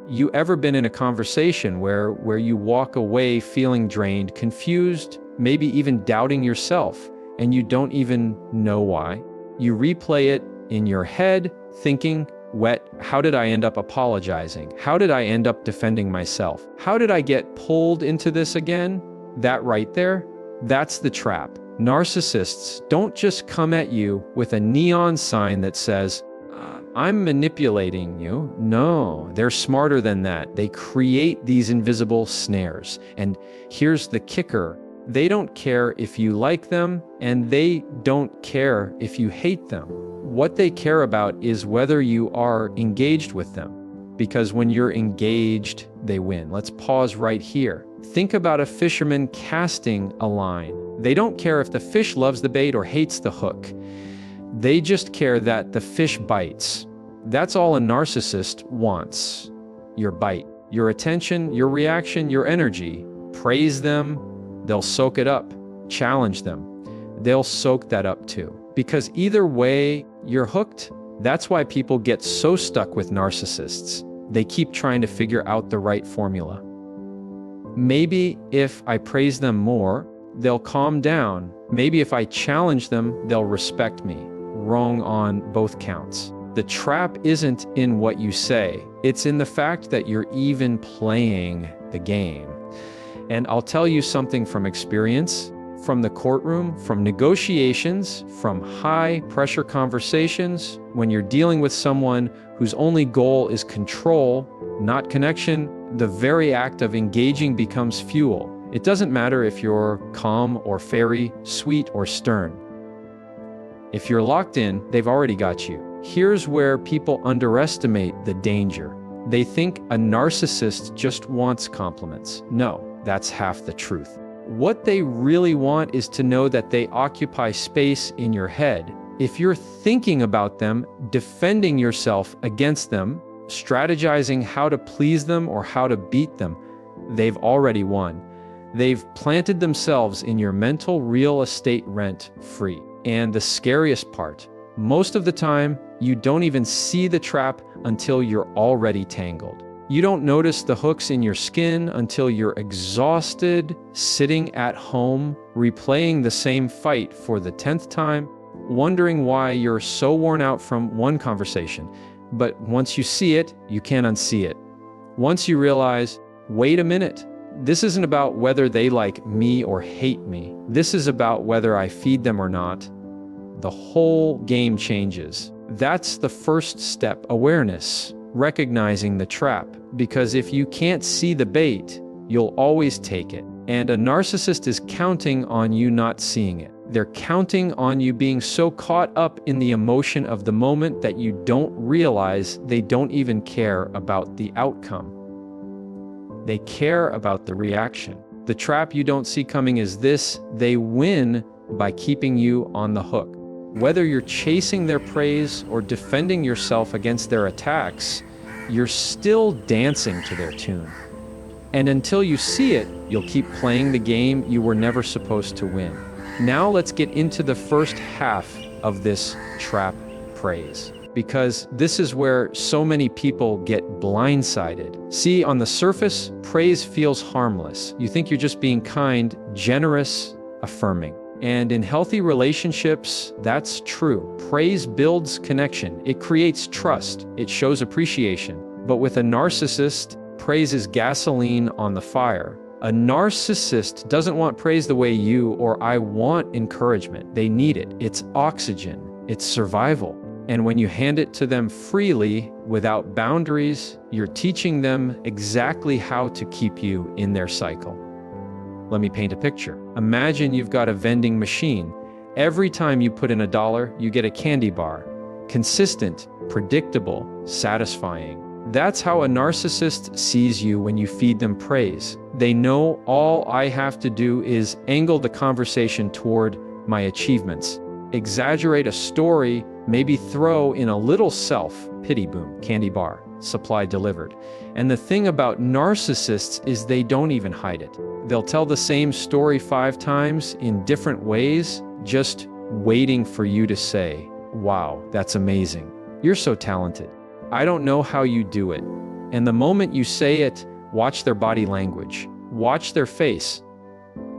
You ever been in a conversation where you walk away feeling drained, confused, maybe even doubting yourself, and you don't even know why? You replay it in your head, thinking, how did I end up apologizing? How did I end up defending myself? How did I get pulled into this again? That right there, that's the trap. Narcissists don't just come at you with a neon sign that says, I'm manipulating you. No, they're smarter than that. They create these invisible snares. And here's the kicker. They don't care if you like them, and they don't care if you hate them. What they care about is whether you are engaged with them. Because when you're engaged, they win. Let's pause right here. Think about a fisherman casting a line. They don't care if the fish loves the bait or hates the hook. They just care that the fish bites. That's all a narcissist wants. Your bite, your attention, your reaction, your energy. Praise them, they'll soak it up. Challenge them, they'll soak that up too. Because either way, you're hooked. That's why people get so stuck with narcissists. They keep trying to figure out the right formula. Maybe if I praise them more, they'll calm down. Maybe if I challenge them, they'll respect me. Wrong on both counts. The trap isn't in what you say. It's in the fact that you're even playing the game. And I'll tell you something from experience, from the courtroom, from negotiations, from high-pressure conversations, when you're dealing with someone whose only goal is control, not connection, the very act of engaging becomes fuel. It doesn't matter if you're calm or fairy, sweet or stern. If you're locked in, they've already got you. Here's where people underestimate the danger. They think a narcissist just wants compliments. No, that's half the truth. What they really want is to know that they occupy space in your head. If you're thinking about them, defending yourself against them, strategizing how to please them or how to beat them, they've already won. They've planted themselves in your mental real estate rent-free. And the scariest part, most of the time, you don't even see the trap until you're already tangled. You don't notice the hooks in your skin until you're exhausted, sitting at home, replaying the same fight for the 10th time, wondering why you're so worn out from one conversation. But once you see it, you can't unsee it. Once you realize, wait a minute, this isn't about whether they like me or hate me. This is about whether I feed them or not. The whole game changes. That's the first step, awareness, recognizing the trap. Because if you can't see the bait, you'll always take it. And a narcissist is counting on you not seeing it. They're counting on you being so caught up in the emotion of the moment that you don't realize they don't even care about the outcome. They care about the reaction. The trap you don't see coming is this: they win by keeping you on the hook. Whether you're chasing their praise or defending yourself against their attacks, you're still dancing to their tune. And until you see it, you'll keep playing the game you were never supposed to win. Now let's get into the first half of this trap praise, because this is where so many people get blindsided. See, on the surface, praise feels harmless. You think you're just being kind, generous, affirming. And in healthy relationships, that's true. Praise builds connection. It creates trust. It shows appreciation. But with a narcissist, praise is gasoline on the fire. A narcissist doesn't want praise the way you or I want encouragement. They need it. It's oxygen. It's survival. And when you hand it to them freely, without boundaries, you're teaching them exactly how to keep you in their cycle. Let me paint a picture. Imagine you've got a vending machine. Every time you put in $1, you get a candy bar. Consistent, predictable, satisfying. That's how a narcissist sees you when you feed them praise. They know all I have to do is angle the conversation toward my achievements, exaggerate a story, maybe throw in a little self-pity, boom, candy bar, supply delivered. And the thing about narcissists is they don't even hide it. They'll tell the same story 5 times in different ways, just waiting for you to say, wow, that's amazing. You're so talented. I don't know how you do it. And the moment you say it, watch their body language. Watch their face.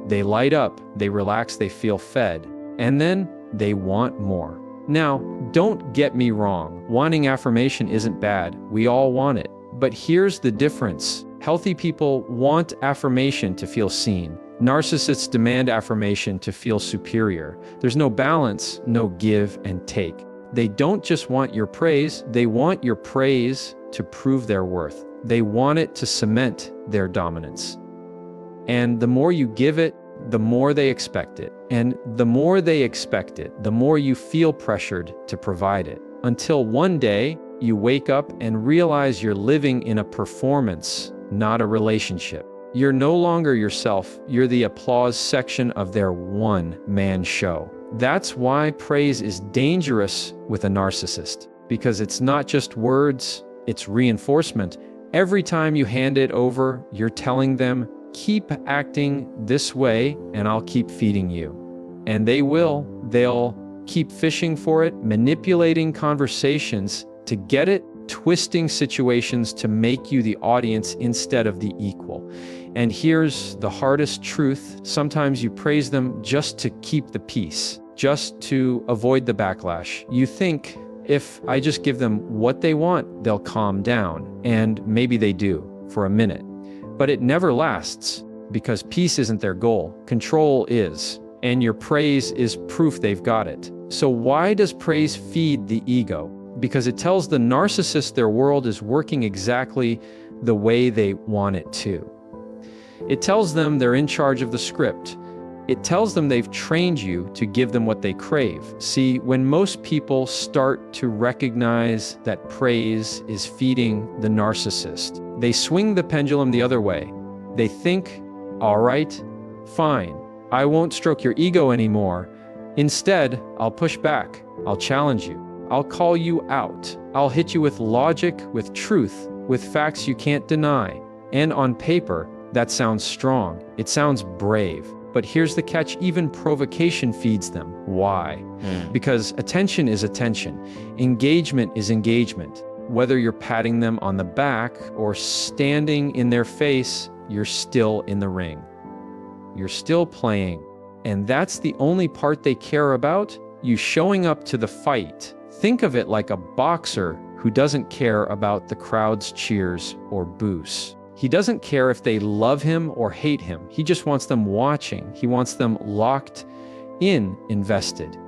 They light up, they relax, they feel fed, and then they want more. Now, don't get me wrong. Wanting affirmation isn't bad. We all want it. But here's the difference. Healthy people want affirmation to feel seen. Narcissists demand affirmation to feel superior. There's no balance, no give and take. They don't just want your praise, they want your praise to prove their worth. They want it to cement their dominance. And the more you give it, the more they expect it. And the more they expect it, the more you feel pressured to provide it. Until one day, you wake up and realize you're living in a performance, not a relationship. You're no longer yourself, you're the applause section of their one-man show. That's why praise is dangerous with a narcissist, because it's not just words, it's reinforcement. Every time you hand it over, you're telling them, keep acting this way and I'll keep feeding you. And they will. They'll keep fishing for it, manipulating conversations to get it, twisting situations to make you the audience instead of the equal. And here's the hardest truth. Sometimes you praise them just to keep the peace, just to avoid the backlash. You think, if I just give them what they want, they'll calm down. And maybe they do for a minute. But it never lasts, because peace isn't their goal. Control is. And your praise is proof they've got it. So why does praise feed the ego? Because it tells the narcissist their world is working exactly the way they want it to. It tells them they're in charge of the script. It tells them they've trained you to give them what they crave. See, when most people start to recognize that praise is feeding the narcissist, they swing the pendulum the other way. They think, all right, fine, I won't stroke your ego anymore. Instead, I'll push back. I'll challenge you. I'll call you out. I'll hit you with logic, with truth, with facts you can't deny. And on paper, that sounds strong. It sounds brave. But here's the catch, even provocation feeds them. Why? Because attention is attention. Engagement is engagement. Whether you're patting them on the back or standing in their face, you're still in the ring. You're still playing. And that's the only part they care about, you showing up to the fight. Think of it like a boxer who doesn't care about the crowd's cheers or boos. He doesn't care if they love him or hate him. He just wants them watching. He wants them locked in, invested.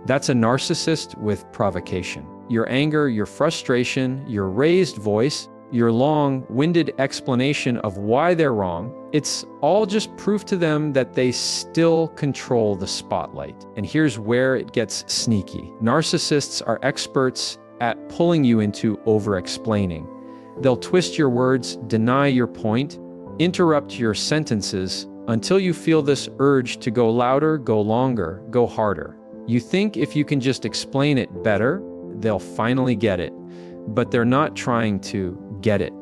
That's a narcissist with provocation. Your anger, your frustration, your raised voice, your long-winded explanation of why they're wrong, it's all just proof to them that they still control the spotlight. And here's where it gets sneaky. Narcissists are experts at pulling you into over-explaining. They'll twist your words, deny your point, interrupt your sentences until you feel this urge to go louder, go longer, go harder. You think if you can just explain it better, they'll finally get it. But they're not trying to get it.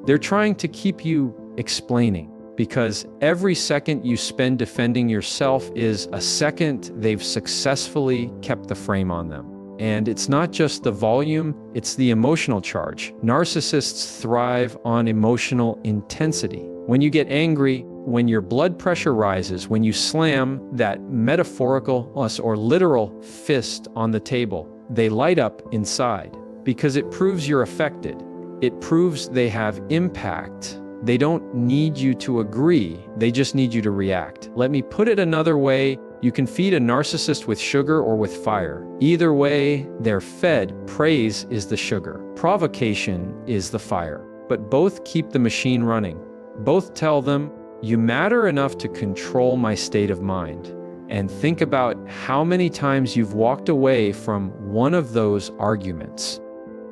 They're trying to keep you explaining, because every second you spend defending yourself is a second they've successfully kept the frame on them. And it's not just the volume, it's the emotional charge. Narcissists thrive on emotional intensity. When you get angry, when your blood pressure rises, when you slam that metaphorical or literal fist on the table, they light up inside, because it proves you're affected. It proves they have impact. They don't need you to agree, they just need you to react. Let me put it another way. You can feed a narcissist with sugar or with fire. Either way, they're fed. Praise is the sugar. Provocation is the fire. But both keep the machine running. Both tell them, you matter enough to control my state of mind. And think about how many times you've walked away from one of those arguments.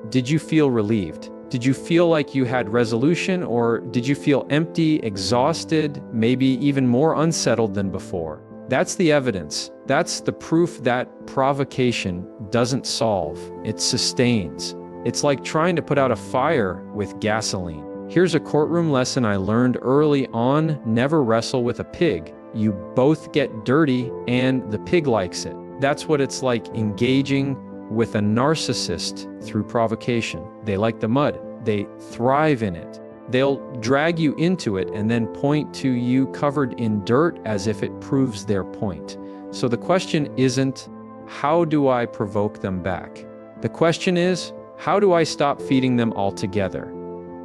Did you feel relieved? Did you feel like you had resolution, or did you feel empty, exhausted, maybe even more unsettled than before? That's the evidence. That's the proof that provocation doesn't solve, it sustains. It's like trying to put out a fire with gasoline. Here's a courtroom lesson I learned early on: never wrestle with a pig. You both get dirty and the pig likes it. That's what it's like engaging with a narcissist through provocation. They like the mud. they thrive in it. They'll drag you into it and then point to you covered in dirt as if it proves their point. So the question isn't, how do I provoke them back? The question is, how do I stop feeding them altogether?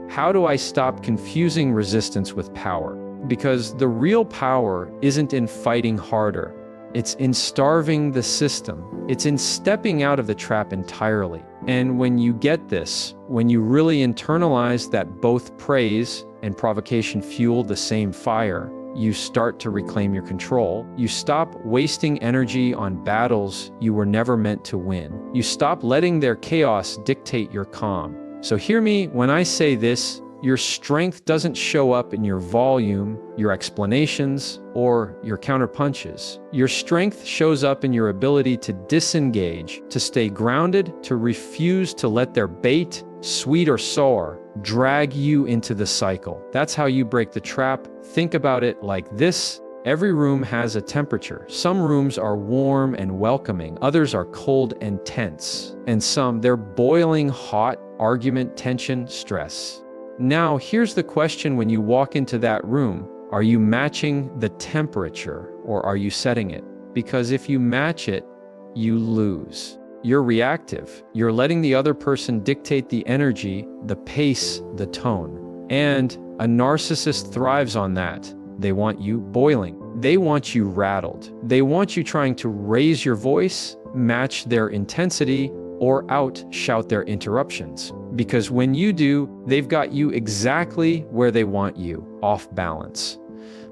How do I stop confusing resistance with power? Because the real power isn't in fighting harder. It's in starving the system. It's in stepping out of the trap entirely. And when you get this, when you really internalize that both praise and provocation fuel the same fire, you start to reclaim your control. You stop wasting energy on battles you were never meant to win. You stop letting their chaos dictate your calm. So hear me when I say this. Your strength doesn't show up in your volume, your explanations, or your counterpunches. Your strength shows up in your ability to disengage, to stay grounded, to refuse to let their bait, sweet or sour, drag you into the cycle. That's how you break the trap. Think about it like this. Every room has a temperature. Some rooms are warm and welcoming, others are cold and tense, and some, they're boiling hot, argument, tension, stress. Now, here's the question when you walk into that room. Are you matching the temperature or are you setting it? Because if you match it, you lose. You're reactive. You're letting the other person dictate the energy, the pace, the tone. And a narcissist thrives on that. They want you boiling. They want you rattled. They want you trying to raise your voice, match their intensity, or outshout their interruptions. Because when you do, they've got you exactly where they want you, off balance.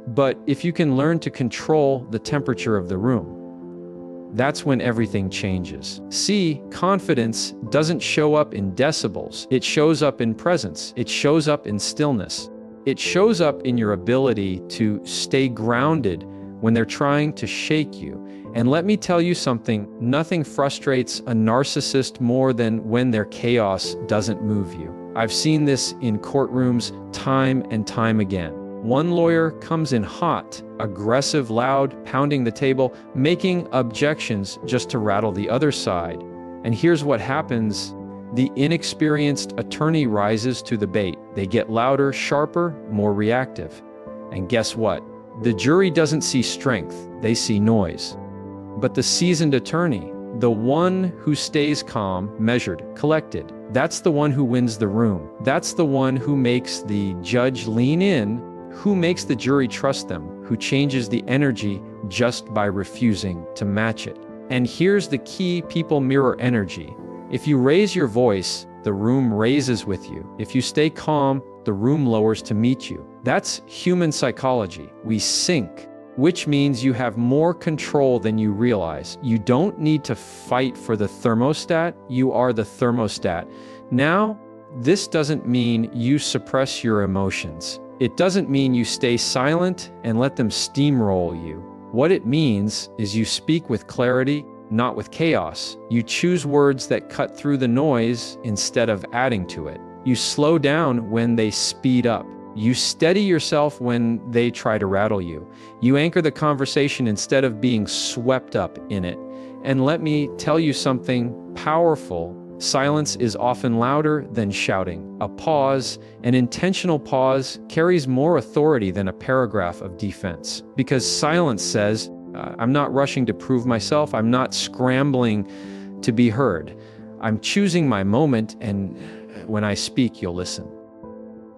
But if you can learn to control the temperature of the room, that's when everything changes. See, confidence doesn't show up in decibels. It shows up in presence. It shows up in stillness. It shows up in your ability to stay grounded when they're trying to shake you. And let me tell you something, nothing frustrates a narcissist more than when their chaos doesn't move you. I've seen this in courtrooms time and time again. One lawyer comes in hot, aggressive, loud, pounding the table, making objections just to rattle the other side. And here's what happens. The inexperienced attorney rises to the bait. They get louder, sharper, more reactive. And guess what? The jury doesn't see strength, they see noise. But the seasoned attorney, the one who stays calm, measured, collected, that's the one who wins the room. That's the one who makes the judge lean in, who makes the jury trust them, who changes the energy just by refusing to match it. And here's the key: people mirror energy. If you raise your voice, the room raises with you. If you stay calm, the room lowers to meet you. That's human psychology. We sync, which means you have more control than you realize. You don't need to fight for the thermostat, you are the thermostat. Now, this doesn't mean you suppress your emotions. It doesn't mean you stay silent and let them steamroll you. What it means is you speak with clarity, not with chaos. You choose words that cut through the noise instead of adding to it. You slow down when they speed up. You steady yourself when they try to rattle you. You anchor the conversation instead of being swept up in it. And let me tell you something powerful. Silence is often louder than shouting. A pause, an intentional pause, carries more authority than a paragraph of defense. Because silence says, I'm not rushing to prove myself. I'm not scrambling to be heard. I'm choosing my moment, and when I speak, you'll listen.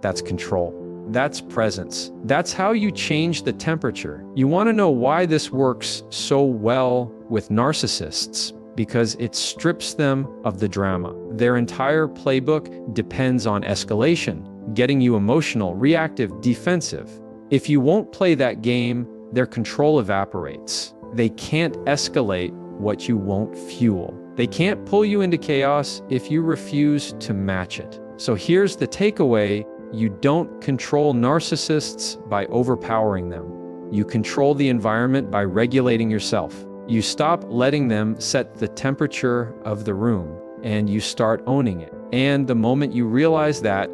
That's control. That's presence. That's how you change the temperature. You want to know why this works so well with narcissists? Because it strips them of the drama. Their entire playbook depends on escalation, getting you emotional, reactive, defensive. If you won't play that game, their control evaporates. They can't escalate what you won't fuel. They can't pull you into chaos if you refuse to match it. So here's the takeaway. You don't control narcissists by overpowering them. You control the environment by regulating yourself. You stop letting them set the temperature of the room, and you start owning it. And the moment you realize that,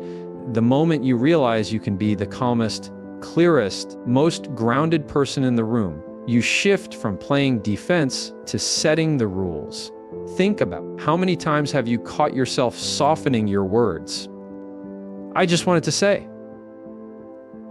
the moment you realize you can be the calmest, clearest, most grounded person in the room, you shift from playing defense to setting the rules. Think about how many times have you caught yourself softening your words, I just wanted to say,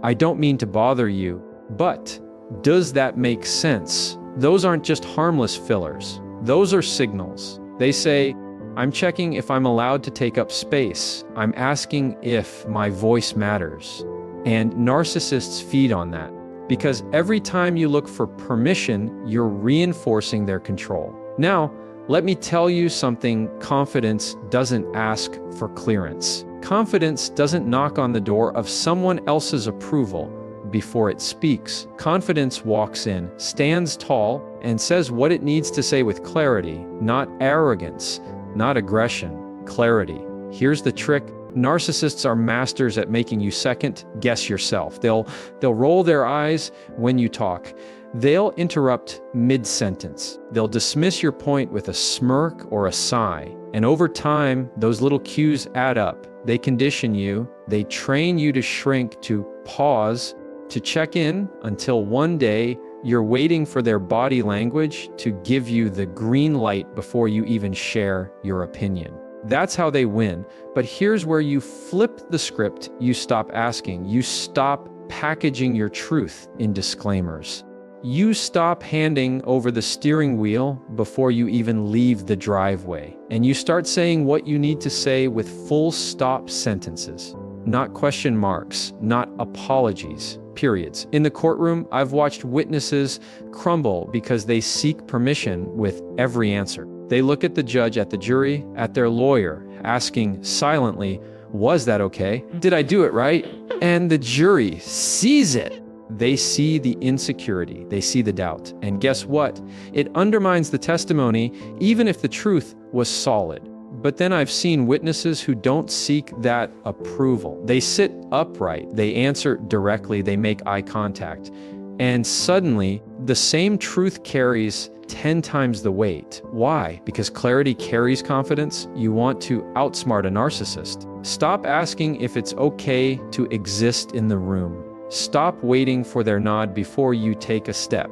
I don't mean to bother you, but does that make sense? Those aren't just harmless fillers. Those are signals. They say, I'm checking if I'm allowed to take up space. I'm asking if my voice matters. And narcissists feed on that, because every time you look for permission, you're reinforcing their control. Now, let me tell you something: confidence doesn't ask for clearance. Confidence doesn't knock on the door of someone else's approval before it speaks. Confidence walks in, stands tall, and says what it needs to say with clarity, not arrogance, not aggression, clarity. Here's the trick. Narcissists are masters at making you second guess yourself. They'll roll their eyes when you talk. They'll interrupt mid-sentence. They'll dismiss your point with a smirk or a sigh. And over time, those little cues add up. They condition you. They train you to shrink, to pause, to check in, until one day you're waiting for their body language to give you the green light before you even share your opinion. That's how they win. But here's where you flip the script. You stop asking. You stop packaging your truth in disclaimers. You stop handing over the steering wheel before you even leave the driveway. And you start saying what you need to say with full stop sentences, not question marks, not apologies, periods. In the courtroom, I've watched witnesses crumble because they seek permission with every answer. They look at the judge, at the jury, at their lawyer, asking silently, was that okay? Did I do it right? And the jury sees it. They see the insecurity, they see the doubt. And guess what? It undermines the testimony, even if the truth was solid. But then I've seen witnesses who don't seek that approval. They sit upright, they answer directly, they make eye contact. And suddenly, the same truth carries 10 times the weight. Why? Because clarity carries confidence. You want to outsmart a narcissist. Stop asking if it's okay to exist in the room. Stop waiting for their nod before you take a step.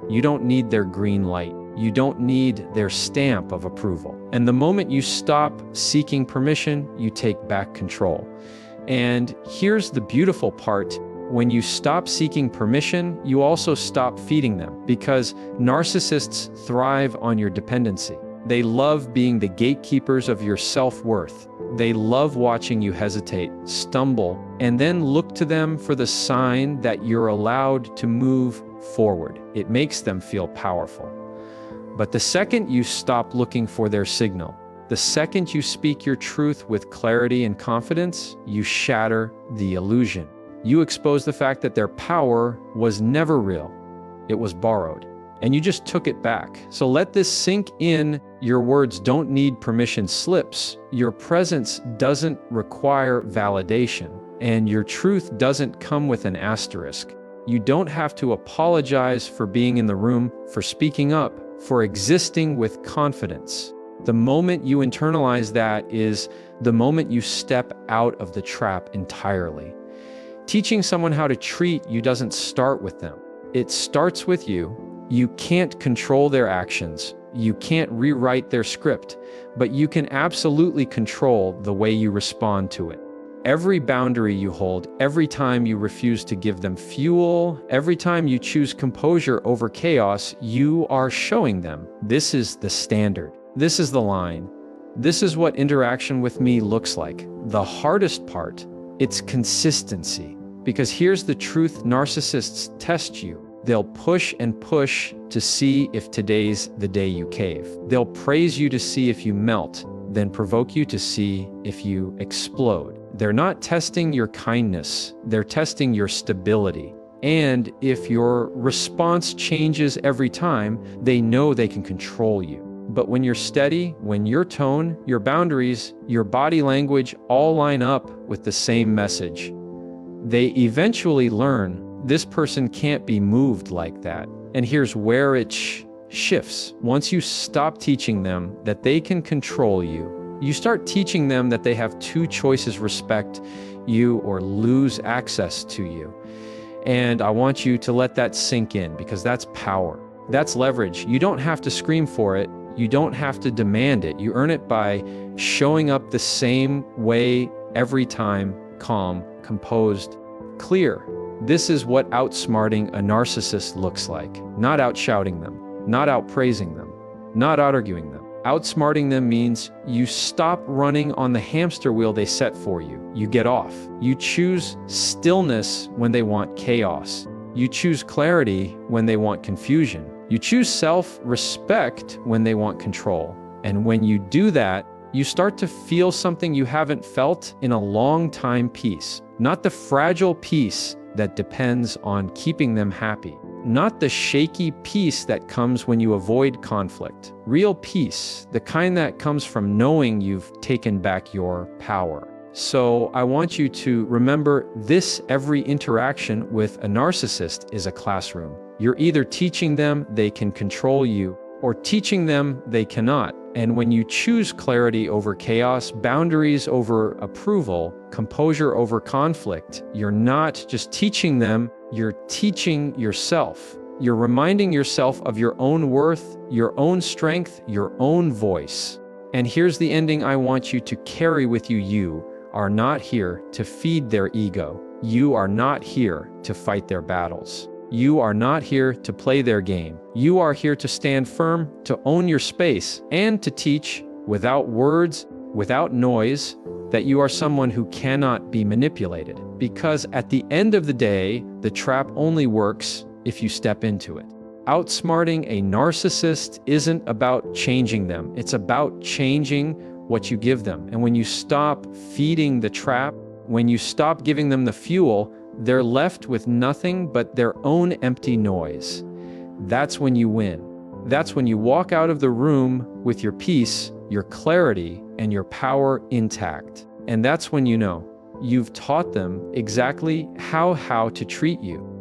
You don't need their green light. You don't need their stamp of approval. And the moment you stop seeking permission, you take back control. And here's the beautiful part. When you stop seeking permission, you also stop feeding them, because narcissists thrive on your dependency. They love being the gatekeepers of your self-worth. They love watching you hesitate, stumble, and then look to them for the sign that you're allowed to move forward. It makes them feel powerful. But the second you stop looking for their signal, the second you speak your truth with clarity and confidence, you shatter the illusion. You expose the fact that their power was never real. It was borrowed. And you just took it back. So let this sink in. Your words don't need permission slips. Your presence doesn't require validation. And your truth doesn't come with an asterisk. You don't have to apologize for being in the room, for speaking up, for existing with confidence. The moment you internalize that is the moment you step out of the trap entirely. Teaching someone how to treat you doesn't start with them. It starts with you. You can't control their actions. You can't rewrite their script, but you can absolutely control the way you respond to it. Every boundary you hold, every time you refuse to give them fuel, every time you choose composure over chaos, you are showing them this is the standard. This is the line. This is what interaction with me looks like. The hardest part, it's consistency. Because here's the truth: narcissists test you. They'll push and push to see if today's the day you cave. They'll praise you to see if you melt, then provoke you to see if you explode. They're not testing your kindness, they're testing your stability. And if your response changes every time, they know they can control you. But when you're steady, when your tone, your boundaries, your body language all line up with the same message, they eventually learn this person can't be moved like that. And here's where it shifts. Once you stop teaching them that they can control you, you start teaching them that they have two choices: respect you or lose access to you. And I want you to let that sink in, because that's power. That's leverage. You don't have to scream for it. You don't have to demand it. You earn it by showing up the same way every time, calm, composed, clear. This is what outsmarting a narcissist looks like. Not outshouting them, not outpraising them, not out-arguing them. Outsmarting them means you stop running on the hamster wheel they set for you. You get off. You choose stillness when they want chaos. You choose clarity when they want confusion. You choose self-respect when they want control. And when you do that, you start to feel something you haven't felt in a long time: peace. Not the fragile peace that depends on keeping them happy. Not the shaky peace that comes when you avoid conflict. Real peace, the kind that comes from knowing you've taken back your power. So I want you to remember this: every interaction with a narcissist is a classroom. You're either teaching them they can control you, or teaching them they cannot. And when you choose clarity over chaos, boundaries over approval, composure over conflict, you're not just teaching them, you're teaching yourself. You're reminding yourself of your own worth, your own strength, your own voice. And here's the ending I want you to carry with you. You are not here to feed their ego. You are not here to fight their battles. You are not here to play their game. You are here to stand firm, to own your space, and to teach, without words, without noise, that you are someone who cannot be manipulated. Because at the end of the day, the trap only works if you step into it. Outsmarting a narcissist isn't about changing them. It's about changing what you give them. And when you stop feeding the trap, when you stop giving them the fuel, they're left with nothing but their own empty noise. That's when you win. That's when you walk out of the room with your peace, your clarity, and your power intact. And that's when you know you've taught them exactly how to treat you.